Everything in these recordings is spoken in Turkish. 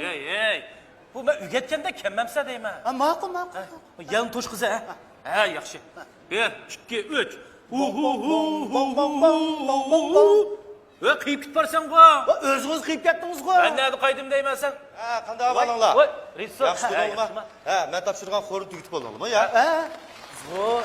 Ey, bu ben ügetkende kemmemse deyme. Ma'qul. Yalın toş kızı ha. Ha, yaxşı. 1, 2, 3. Ve kıyıp gitparsan bu. O'zingiz qiyib ketdingiz-ku. Ben nerede kaydım deymensen? Ha, qanday bo'linglar? Voy, rejissor. Yaxshi bo'ldingmi? Ha, men topshirgan xo'rni tugitib bo'ldingmi, ya? Bu.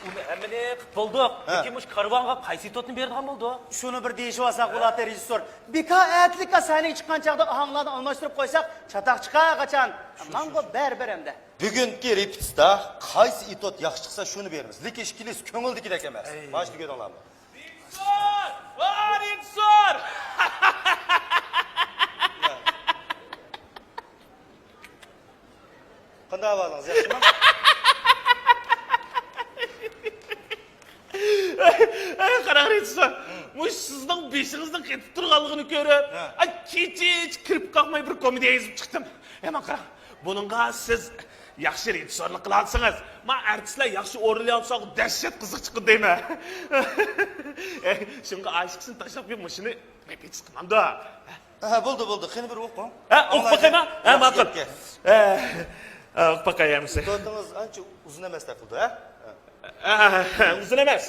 Uni hemmini bulduk. Peki muş karvanga qaysi totni berdigan bo'ldi? Shuni bir deyishib olsak bo'ladi, rejissor. Bika atlikka sahnaga chiqqan chaqda ohanglarni almashtirib qo'ysak, chataq chiqar qachon. Menga baribir hamda. Bugungi repetitsiya qaysi itot yaxshi chiqsa shuni beramiz. Lekin ishkiliz ko'ngildagidek emas. Boshni ko'ringlarmi? Rejissor! Qanday bo'ldingiz, yaxshimi? Qarang rejissor, mush sizning beshingizni ketib turganligini ko'rib, kecha kirib qalmay bir komediya yozib chiqdim. Hemen qarang, buningga siz yaxshi rejissorlik qilasizsiz. Men artistlar yaxshi o'rinlayotsa dahshat qiziq chiqdi deyman. Shunga aşıksın tashlab bir mashina repetitsiya qilmamda. Ha, bo'ldi. Qani bir o'qing. Ha, o'qib boqayman. Ha, ma'qul. O'qib boqaymiz. To'tingiz ancha uzun emas taqildi, ha? Uzun emas.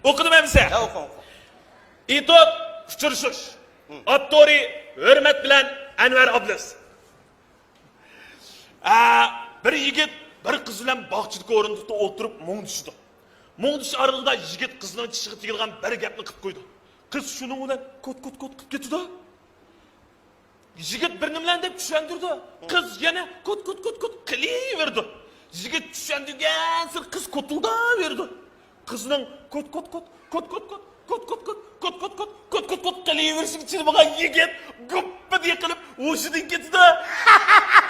O'qidim hamsa. Ha, o'qing. İtot uçuruşuş. Attori hürmet bilen Enver Ablas. Bir yigit bir kız bilen bahçılık o'rindiqda o'tirib mung tushdi. Mung tush aralığında yigit qizning tishiga tegilgan bir gapni qilib qo'ydi. Qiz shuning bilan kot qilib ketdi. Yigit bir nimalar deb tushundirdi. Qiz yana kot qilaverdi. Yigit tushundigan sir qiz kotildaverdi. Qizning kot qilaverishing için bana yigit guppa diye qilib o'shidan ketdi.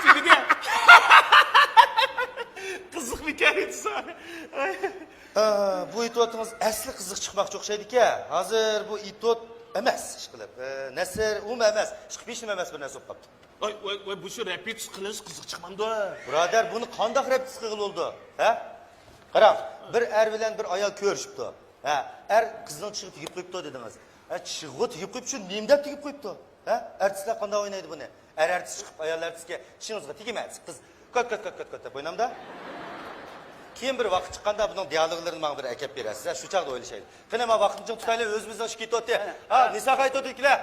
Sizga qiziq hikoyasi. Bu itotingiz asli qiziq chiqmoqchi o'xshaydi-ku. Hozir bu itot emas, ish qilib. Nasr emas, ishqibishim emas bir narsa qilibdi. Voy bu shu repetitsiya qilish qiziq chiqmamdi. Birodar, buni qanday repetitsiya qilib bo'ldi? Ha? Qarang, bir er bilan bir ayol ko'rishibdi. Ha, er qizning tishiga tegib qo'yibdi dedingiz. Tishiga tegib qo'yib shu nimdab tegib qo'yibdi? Ha? Artistlar qanday o'ynaydi buni? Artist chiqib ayol artistga tishingizga tegmaydi. Qiz kot deb o'ynamda. Keyin bir vaqt chiqqanda buning dialoglarini menga bir akab berasiz. Shu chaqda o'ylashaydi. Qani men vaqtni tutaylik, o'zimizning ishga ketdi. Ha, nisa qaytadiklar.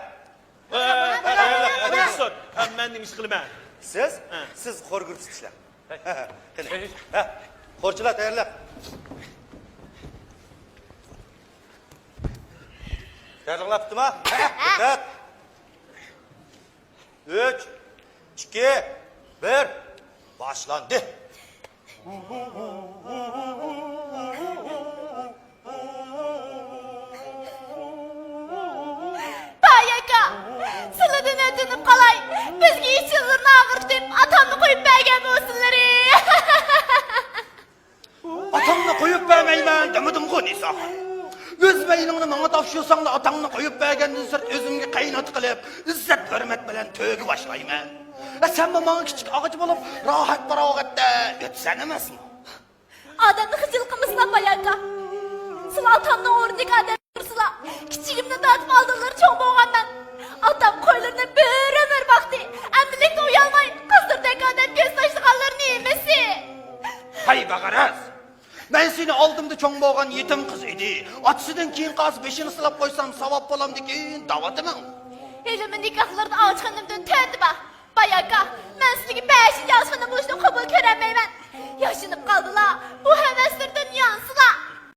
Rejissor, men nima ish qilaman? Siz xor guruh ishlar. Qani. Ha, xorchilar tayyorlab. Tayyorlabdimi? Dikkat. 3 2 1 başlandı. Bayaka, sizlardan ödünüp qalay. Bizga hech yillarni ag'ir deb atamni qo'yib bergan bo'lsinlar. Atamni qo'yib bermayman demedim-ku Nisa. Öz beyningni menga topshirsanlar atangni qo'yib bergandan sirt o'zimga qaynot qilib, izzat hurmat bilan to'yga boshlayman. Sen menga kichik og'ich bo'lib, rohat farog'atda o'tsan emasmi? Adamni xijil qilmaslar Bayaka. Sizlar atamni o'rniga adam tursizlar. Kichigimni tortib oldilar cho'ng bo'lgandan. Atam qo'ylarni bir umr vaqti amdilikda uyalmay qizdirdek odam ko'z tashlaganlarni emasi. Hay bagaraz. Ben seni aldımda çoğun boğan yetim kız idi. Atısıdan keyin qaz beşini sılap koysam savap bolam dekin davatımın. Elimin nikahlarını açqanımdan töndü bak. Bayaka, ben sizligi 5. yaşını buluştum kabul göremeymen. Yaşınıp kaldılar, bu heveslerden yansılar.